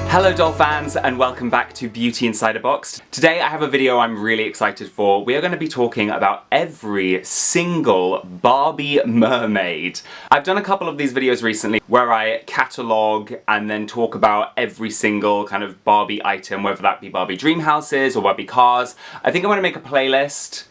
Hello doll fans and welcome back to Beauty Inside a Box. Today I have a video I'm really excited for. We are going to be talking about every single Barbie mermaid. I've done a couple of these videos recently where I catalogue and then talk about every single kind of Barbie item, whether that be Barbie dream houses or Barbie cars. I think I'm going to make a playlist.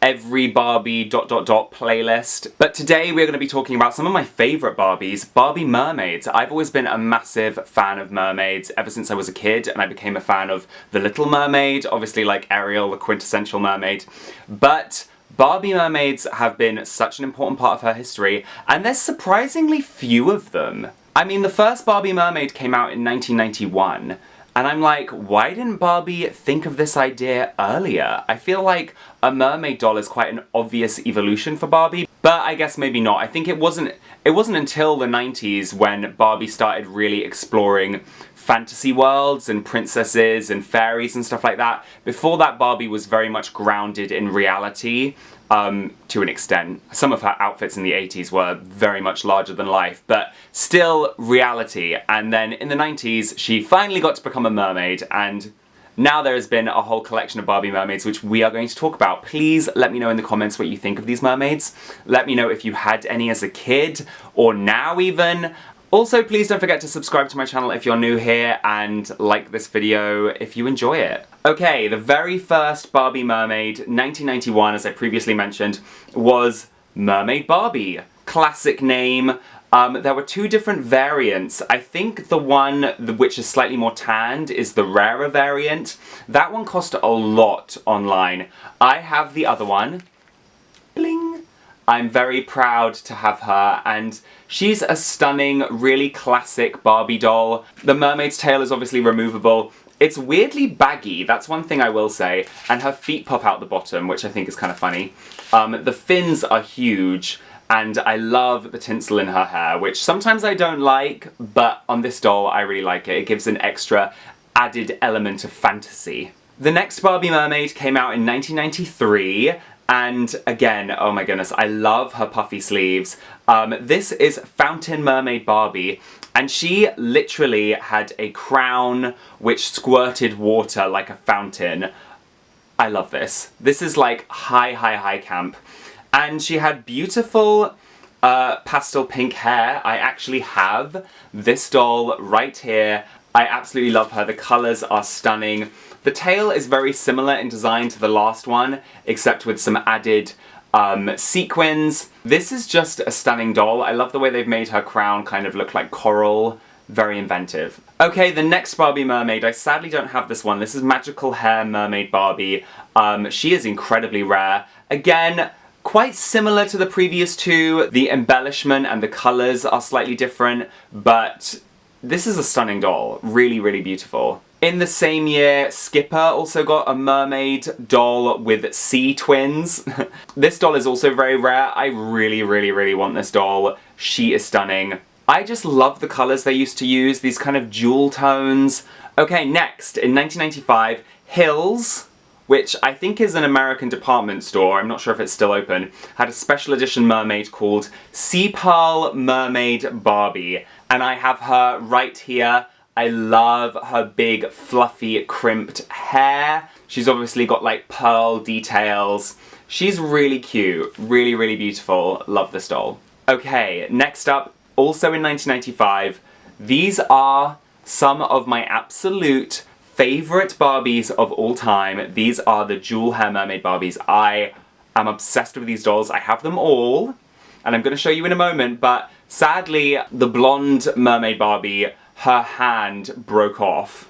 Every Barbie ... playlist. But today we're going to be talking about some of my favourite Barbies, Barbie mermaids. I've always been a massive fan of mermaids ever since I was a kid, and I became a fan of The Little Mermaid, obviously like Ariel, the quintessential mermaid. But Barbie mermaids have been such an important part of her history, and there's surprisingly few of them. I mean, the first Barbie mermaid came out in 1991. And I'm like, why didn't Barbie think of this idea earlier? I feel like a mermaid doll is quite an obvious evolution for Barbie, but I guess maybe not. I think it wasn't until the 90s when Barbie started really exploring fantasy worlds and princesses and fairies and stuff like that. Before that, Barbie was very much grounded in reality. To an extent. Some of her outfits in the 80s were very much larger than life, but still reality. And then in the 90s, she finally got to become a mermaid, and now there has been a whole collection of Barbie mermaids which we are going to talk about. Please let me know in the comments what you think of these mermaids. Let me know if you had any as a kid, or now even. Also, please don't forget to subscribe to my channel if you're new here, and like this video if you enjoy it. Okay, the very first Barbie mermaid, 1991, as I previously mentioned, was Mermaid Barbie. Classic name. There were two different variants. I think the one which is slightly more tanned is the rarer variant. That one cost a lot online. I have the other one. Bling! I'm very proud to have her, and she's a stunning, really classic Barbie doll. The mermaid's tail is obviously removable. It's weirdly baggy, that's one thing I will say, and her feet pop out the bottom, which I think is kind of funny. The fins are huge, and I love the tinsel in her hair, which sometimes I don't like, but on this doll I really like it. It gives an extra added element of fantasy. The next Barbie mermaid came out in 1993, and again, oh my goodness, I love her puffy sleeves. This is Fountain Mermaid Barbie, and she literally had a crown which squirted water like a fountain. I love this. This is like high camp. And she had beautiful pastel pink hair. I actually have this doll right here. I absolutely love her. The colours are stunning. The tail is very similar in design to the last one, except with some added sequins. This is just a stunning doll. I love the way they've made her crown kind of look like coral. Very inventive. Okay, the next Barbie mermaid. I sadly don't have this one. This is Magical Hair Mermaid Barbie. She is incredibly rare. Again, quite similar to the previous two. The embellishment and the colours are slightly different, but this is a stunning doll. Really, really beautiful. In the same year, Skipper also got a mermaid doll with sea twins. This doll is also very rare. I really want this doll. She is stunning. I just love the colours they used to use, these kind of jewel tones. Okay, next, in 1995, Hills, which I think is an American department store, I'm not sure if it's still open, had a special edition mermaid called Sea Pearl Mermaid Barbie. And I have her right here. I love her big, fluffy, crimped hair. She's obviously got like pearl details. She's really cute, really beautiful. Love this doll. Okay, next up, also in 1995, these are some of my absolute favourite Barbies of all time. These are the Jewel Hair Mermaid Barbies. I am obsessed with these dolls. I have them all, and I'm going to show you in a moment, but sadly, the blonde Mermaid Barbie, her hand broke off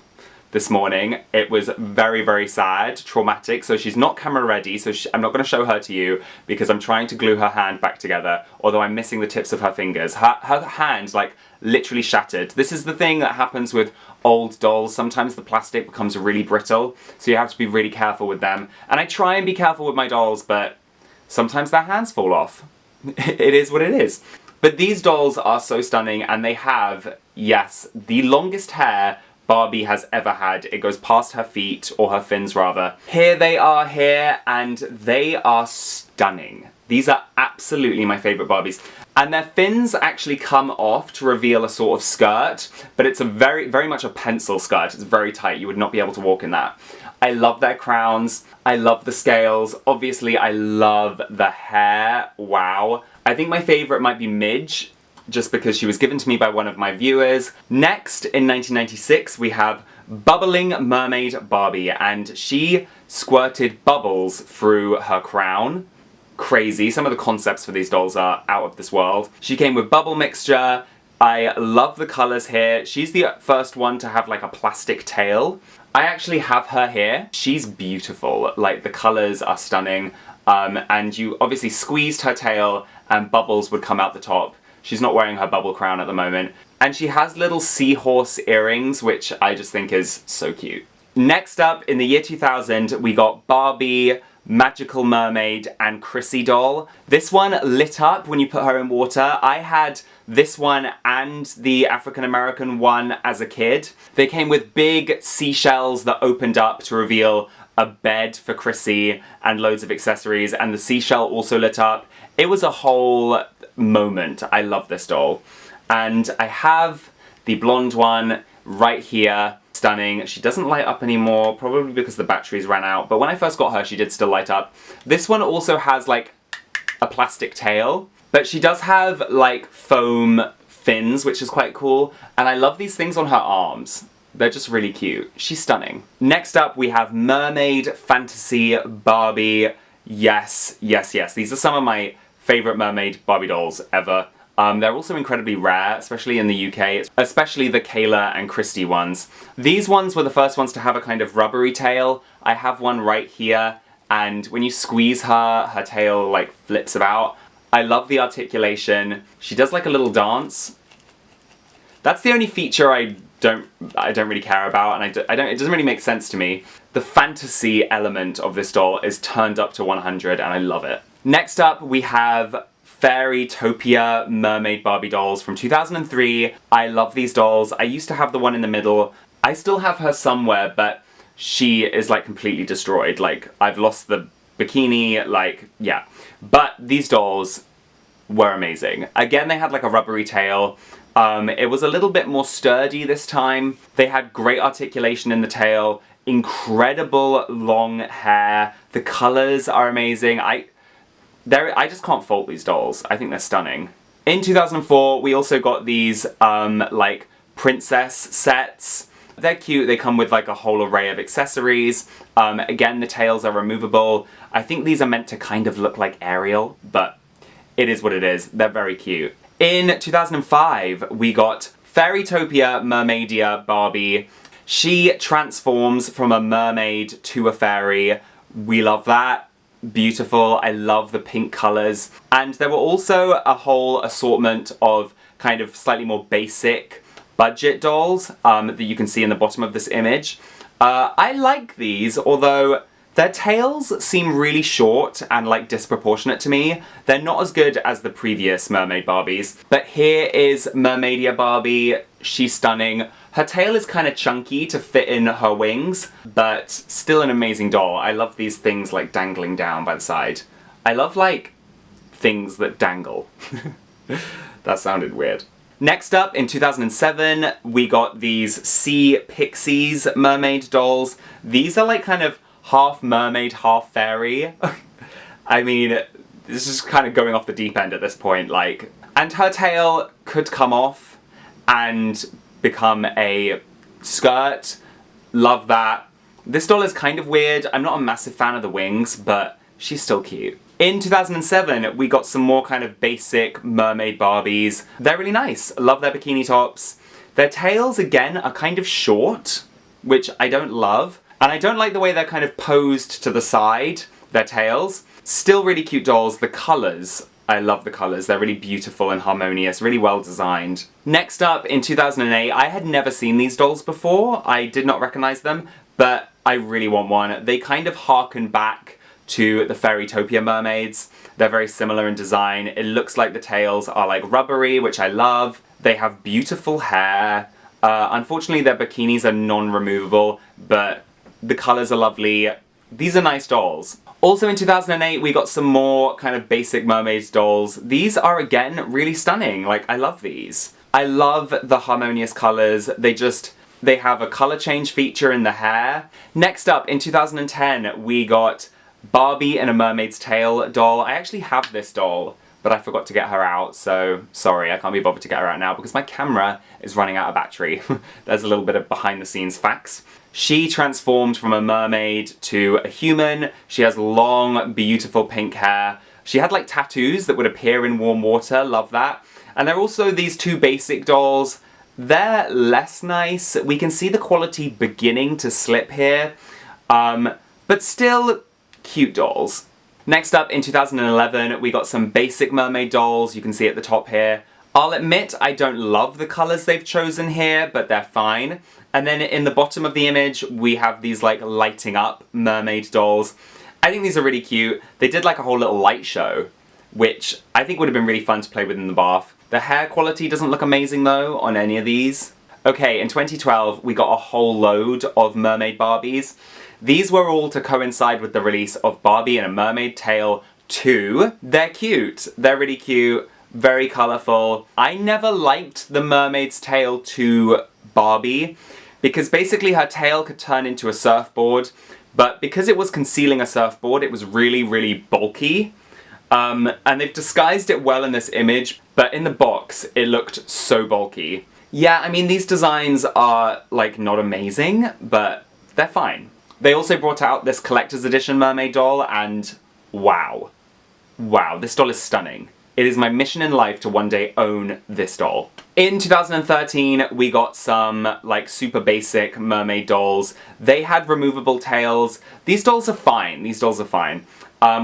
this morning. It was very sad, traumatic, so she's not camera ready, so I'm not going to show her to you because I'm trying to glue her hand back together, although I'm missing the tips of her fingers. Her hand, like, literally shattered. This is the thing that happens with old dolls. Sometimes the plastic becomes really brittle, so you have to be really careful with them. And I try and be careful with my dolls, but sometimes their hands fall off. It is what it is. But these dolls are so stunning, and they have, yes, the longest hair Barbie has ever had. It goes past her feet, or her fins rather. Here they are here, and they are stunning. These are absolutely my favourite Barbies. And their fins actually come off to reveal a sort of skirt, but it's a very much a pencil skirt. It's very tight. You would not be able to walk in that. I love their crowns. I love the scales. Obviously, I love the hair. Wow. I think my favourite might be Midge, just because she was given to me by one of my viewers. Next, in 1996, we have Bubbling Mermaid Barbie, and she squirted bubbles through her crown. Crazy. Some of the concepts for these dolls are out of this world. She came with bubble mixture. I love the colours here. She's the first one to have like a plastic tail. I actually have her here. She's beautiful. Like, the colours are stunning. And you obviously squeezed her tail and bubbles would come out the top. She's not wearing her bubble crown at the moment. And she has little seahorse earrings, which I just think is so cute. Next up, in the year 2000, we got Barbie, Magical Mermaid, and Chrissy doll. This one lit up when you put her in water. I had this one and the African American one as a kid. They came with big seashells that opened up to reveal a bed for Chrissy and loads of accessories, and the seashell also lit up. It was a whole moment. I love this doll. And I have the blonde one right here. Stunning. She doesn't light up anymore, probably because the batteries ran out, but when I first got her, she did still light up. This one also has like a plastic tail, but she does have like foam fins, which is quite cool, and I love these things on her arms. They're just really cute. She's stunning. Next up, we have Mermaid Fantasy Barbie. Yes, yes, yes. These are some of my favourite mermaid Barbie dolls ever. They're also incredibly rare, especially in the UK, especially the Kayla and Christy ones. These ones were the first ones to have a kind of rubbery tail. I have one right here, and when you squeeze her, her tail like flips about. I love the articulation. She does like a little dance. That's the only feature I don't really care about, and it doesn't really make sense to me. The fantasy element of this doll is turned up to 100, and I love it. Next up, we have Dreamtopia Mermaid Barbie dolls from 2003. I love these dolls. I used to have the one in the middle. I still have her somewhere, but she is like completely destroyed. Like, I've lost the bikini, like, yeah. But these dolls were amazing. Again, they had like a rubbery tail. It was a little bit more sturdy this time. They had great articulation in the tail, incredible long hair. The colours are amazing. I just can't fault these dolls. I think they're stunning. In 2004, we also got these, like, princess sets. They're cute. They come with, like, a whole array of accessories. Again, the tails are removable. I think these are meant to kind of look like Ariel, but it is what it is. They're very cute. In 2005, we got Dreamtopia Mermadia Barbie. She transforms from a mermaid to a fairy. We love that. Beautiful. I love the pink colours. And there were also a whole assortment of kind of slightly more basic budget dolls that you can see in the bottom of this image. I like these, although their tails seem really short and like disproportionate to me. They're not as good as the previous Mermaid Barbies. But here is Mermadia Barbie. She's stunning. Her tail is kind of chunky to fit in her wings, but still an amazing doll. I love these things like dangling down by the side. I love like things that dangle. That sounded weird. Next up, in 2007, we got these Sea Pixies mermaid dolls. These are like kind of half mermaid, half fairy. I mean, this is kind of going off the deep end at this point, like. And her tail could come off and become a skirt. Love that. This doll is kind of weird. I'm not a massive fan of the wings, but she's still cute. In 2007, we got some more kind of basic mermaid Barbies. They're really nice. Love their bikini tops. Their tails, again, are kind of short, which I don't love. And I don't like the way they're kind of posed to the side, their tails. Still really cute dolls. The colours, I love the colours. They're really beautiful and harmonious, really well designed. Next up, in 2008, I had never seen these dolls before. I did not recognise them, but I really want one. They kind of harken back to the Dreamtopia mermaids. They're very similar in design. It looks like the tails are like rubbery, which I love. They have beautiful hair. Unfortunately, their bikinis are non-removable, but the colours are lovely. These are nice dolls. Also in 2008, we got some more kind of basic mermaids dolls. These are, again, really stunning. Like, I love these. I love the harmonious colors. They have a color change feature in the hair. Next up, in 2010, we got Barbie in a mermaid's tail doll. I actually have this doll, but I forgot to get her out, so sorry, I can't be bothered to get her out now because my camera is running out of battery. There's a little bit of behind the scenes facts. She transformed from a mermaid to a human. She has long, beautiful pink hair. She had like tattoos that would appear in warm water, love that. And there are also these two basic dolls. They're less nice. We can see the quality beginning to slip here, but still cute dolls. Next up, in 2011, we got some basic mermaid dolls. You can see at the top here. I'll admit I don't love the colours they've chosen here, but they're fine. And then in the bottom of the image, we have these like lighting up mermaid dolls. I think these are really cute. They did like a whole little light show, which I think would have been really fun to play with in the bath. The hair quality doesn't look amazing though on any of these. Okay, in 2012, we got a whole load of Mermaid Barbies. These were all to coincide with the release of Barbie in a Mermaid Tale 2. They're cute. They're really cute. Very colourful. I never liked the Mermaid's Tale 2 Barbie because basically her tail could turn into a surfboard, but because it was concealing a surfboard, it was really, really bulky. And they've disguised it well in this image, but in the box, it looked so bulky. Yeah, I mean, these designs are, like, not amazing, but they're fine. They also brought out this collector's edition mermaid doll, and wow. Wow, this doll is stunning. It is my mission in life to one day own this doll. In 2013, we got some, like, super basic mermaid dolls. They had removable tails. These dolls are fine. These dolls are fine.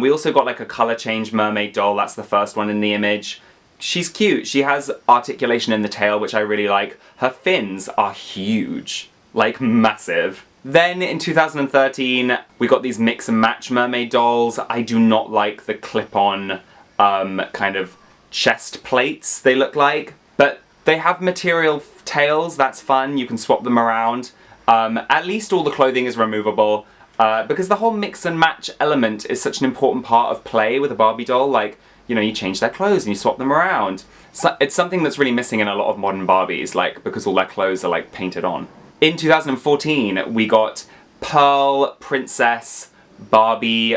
We also got, like, a color change mermaid doll. That's the first one in the image. She's cute. She has articulation in the tail, which I really like. Her fins are huge. Like, massive. Then, in 2013, we got these mix and match mermaid dolls. I do not like the clip-on, kind of chest plates they look like. But they have material tails, that's fun. You can swap them around. At least all the clothing is removable. Because the whole mix and match element is such an important part of play with a Barbie doll. Like, you know, you change their clothes and you swap them around. So it's something that's really missing in a lot of modern Barbies, like, because all their clothes are, like, painted on. In 2014, we got Pearl Princess Barbie.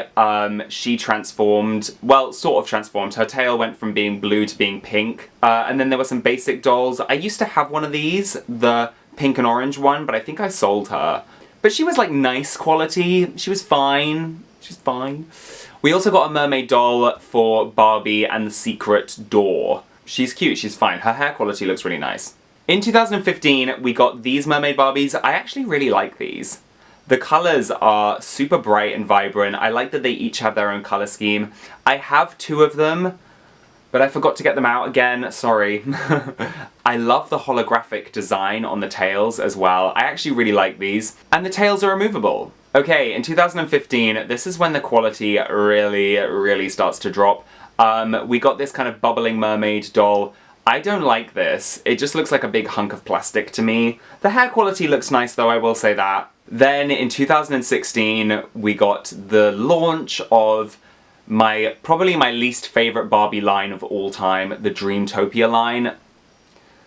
She transformed, well, sort of transformed. Her tail went from being blue to being pink. And then there were some basic dolls. I used to have one of these, the pink and orange one, but I think I sold her. But she was, like, nice quality. She was fine. She's fine. We also got a mermaid doll for Barbie and the Secret Door. She's cute, she's fine. Her hair quality looks really nice. In 2015, we got these Mermaid Barbies. I actually really like these. The colours are super bright and vibrant. I like that they each have their own colour scheme. I have two of them, but I forgot to get them out again, sorry. I love the holographic design on the tails as well. I actually really like these. And the tails are removable. Okay, in 2015, this is when the quality really starts to drop. We got this kind of bubbling mermaid doll. I don't like this. It just looks like a big hunk of plastic to me. The hair quality looks nice though, I will say that. Then in 2016, we got the launch of probably my least favourite Barbie line of all time, the Dreamtopia line.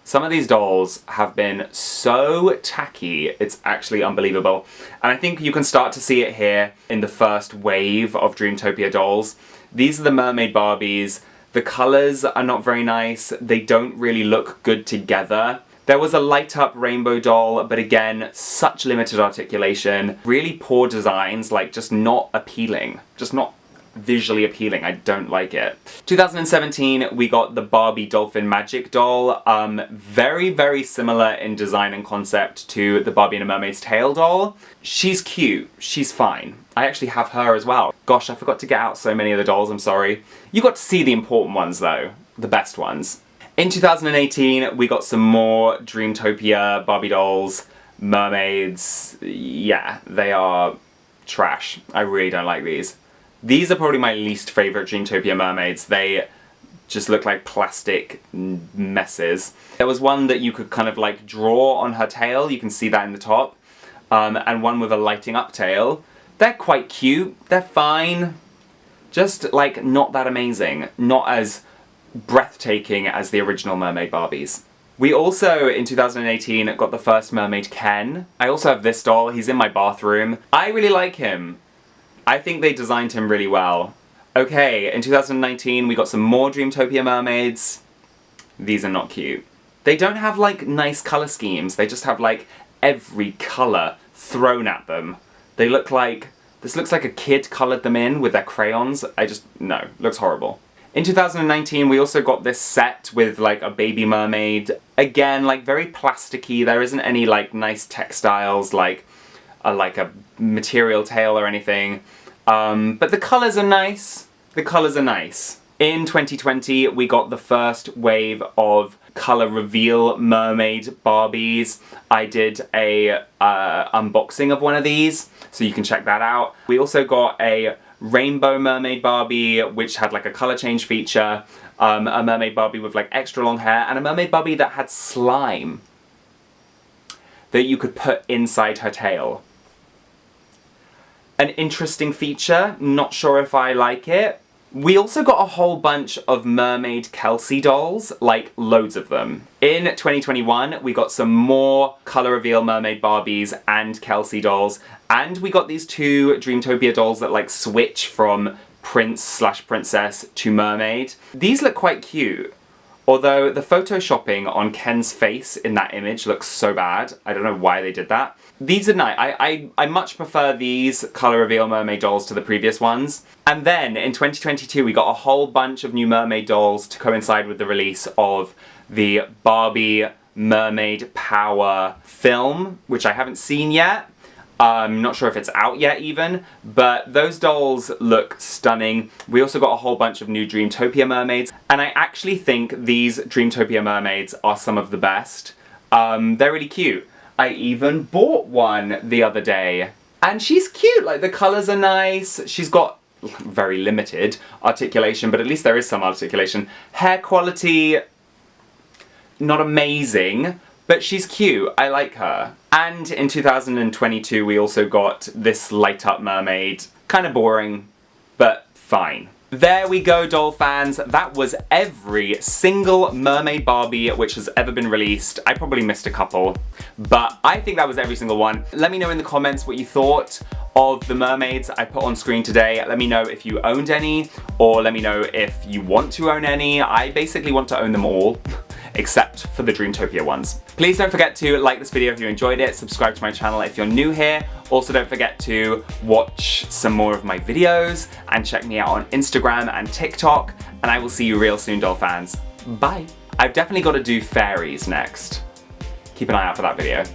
Some of these dolls have been so tacky, it's actually unbelievable. And I think you can start to see it here in the first wave of Dreamtopia dolls. These are the Mermaid Barbies. The colours are not very nice. They don't really look good together. There was a light up rainbow doll, but again, such limited articulation. Really poor designs, like just not appealing. Just not visually appealing. I don't like it. 2017, we got the Barbie Dolphin Magic doll. Very similar in design and concept to the Barbie in a Mermaid's Tail doll. She's cute. She's fine. I actually have her as well. Gosh, I forgot to get out so many of the dolls, I'm sorry. You got to see the important ones though. The best ones. In 2018, we got some more Dreamtopia Barbie dolls. Mermaids. Yeah, they are trash. I really don't like these. These are probably my least favourite Dreamtopia mermaids. They just look like plastic messes. There was one that you could kind of like draw on her tail, you can see that in the top, and one with a lighting up tail. They're quite cute, they're fine, Just like not that amazing, not as breathtaking as the original Mermaid Barbies. We also, in 2018, got the first Mermaid Ken. I also have this doll, he's in my bathroom. I really like him. I think they designed him really well. Okay, in 2019 we got some more Dreamtopia mermaids. These are not cute. They don't have like nice colour schemes, they just have like every colour thrown at them. They look like, this looks like a kid coloured them in with their crayons. No, looks horrible. In 2019 we also got this set with like a baby mermaid. Again, like very plasticky, there isn't any like nice textiles like a material tail or anything. But the colours are nice. The colours are nice. In 2020 we got the first wave of colour reveal mermaid Barbies. I did a unboxing of one of these, so you can check that out. We also got a rainbow mermaid Barbie, which had like a colour change feature, a mermaid Barbie with like extra long hair, and a mermaid Barbie that had slime that you could put inside her tail. An interesting feature, not sure if I like it. We also got a whole bunch of mermaid Kelsey dolls, like loads of them. In 2021 we got some more colour reveal mermaid Barbies and Kelsey dolls, and we got these two Dreamtopia dolls that like switch from prince/princess to mermaid. These look quite cute, although the photoshopping on Ken's face in that image looks so bad. I don't know why they did that. These are nice. I much prefer these colour reveal mermaid dolls to the previous ones. And then in 2022 we got a whole bunch of new mermaid dolls to coincide with the release of the Barbie Mermaid Power film, which I haven't seen yet. I'm not sure if it's out yet even, but those dolls look stunning. We also got a whole bunch of new Dreamtopia mermaids, and I actually think these Dreamtopia mermaids are some of the best. They're really cute. I even bought one the other day, and she's cute, like the colours are nice. She's got very limited articulation, but at least there is some articulation. Hair quality, not amazing, but she's cute, I like her. And in 2022 we also got this light up mermaid. Kind of boring, but fine. There we go, doll fans. That was every single Mermaid Barbie which has ever been released. I probably missed a couple, but I think that was every single one. Let me know in the comments what you thought of the mermaids I put on screen today. Let me know if you owned any, or let me know if you want to own any. I basically want to own them all, except for the Dreamtopia ones. Please don't forget to like this video if you enjoyed it, subscribe to my channel if you're new here. Also don't forget to watch some more of my videos and check me out on Instagram and TikTok, and I will see you real soon, doll fans. Bye. I've definitely got to do fairies next. Keep an eye out for that video.